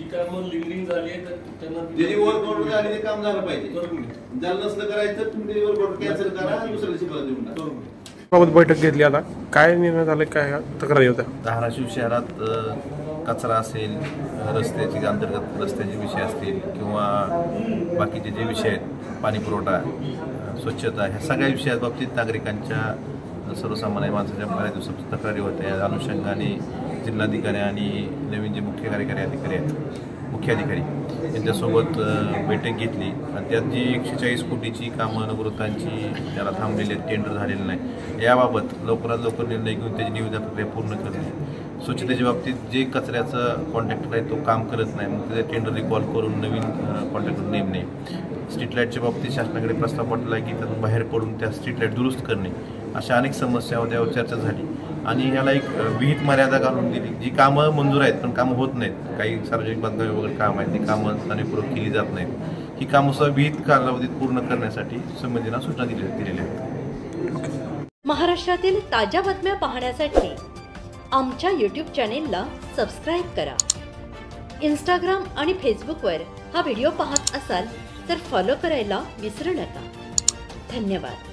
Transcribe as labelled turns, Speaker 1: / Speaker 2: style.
Speaker 1: ही कामं लिंगरिंग झाली तर त्यांना
Speaker 2: जे वर्क ऑर्डर झाली ते काम झालं पाहिजे. ज्याला नसलं करायचं तुम्ही ते वर्क ऑर्डर कॅन्सल करा, दुसऱ्या दिवशी परत देऊन टाका.
Speaker 3: बाबत बैठक घेतली. आता काय निर्णय झाले, काय तक्रारी होत्या?
Speaker 4: धाराशिव शहरात कचरा असेल, रस्त्याची अंतर्गत रस्त्याचे विषय असतील किंवा बाकीचे जे विषय आहेत, पाणी पुरवठा, स्वच्छता, ह्या सगळ्या विषयाबाबतीत नागरिकांच्या सर्वसामान्य माणसाच्या बऱ्याच दिवसाची तक्रारी होत्या. या अनुषंगाने जिल्हाधिकारी आणि नवीन जे मुख्य कार्यकारी अधिकारी आहेत, मुख्य अधिकारी यांच्यासोबत बैठक घेतली आणि त्यात जी 140 कोटीची कामं नगरवृत्तांची त्याला थांबलेली आहेत, टेंडर झालेलं नाही, याबाबत लवकरात लवकर निर्णय घेऊन त्याची निविदा प्रक्रिया पूर्ण करणे. स्वच्छतेच्या बाबतीत जे कचऱ्याचं कॉन्ट्रॅक्टर आहे तो काम करत नाही, मग त्याचे टेंडर रिकॉल करून नवीन कॉन्ट्रॅक्टर नेमणे. स्ट्रीट लाईटच्या बाबतीत शासनाकडे प्रस्ताव पाठवला की त्यातून बाहेर पडून त्या स्ट्रीट लाईट दुरुस्त करणे. अशा अनेक समस्या होत्या, यावर चर्चा झाली आणि याला एक विहित मर्यादा घालून दिली. जी कामं मंजूर आहेत पण कामं होत नाहीत, काही सार्वजनिक बांधकामे वगैरे काम आहेत, ती कामं जाणीवपूर्वक केली जात नाहीत, ही कामं सुद्धा विहित कालावधीत पूर्ण करण्यासाठी संबंधितांना सूचना दिलेल्या आहेत.
Speaker 5: महाराष्ट्रातील ताज्या बातम्या पाहण्यासाठी आमच्या YouTube चॅनेलला सबस्क्राईब करा. इंस्टाग्राम आणि फेसबुकवर हा व्हिडिओ पाहत असाल तर फॉलो करायला विसरू नका. धन्यवाद.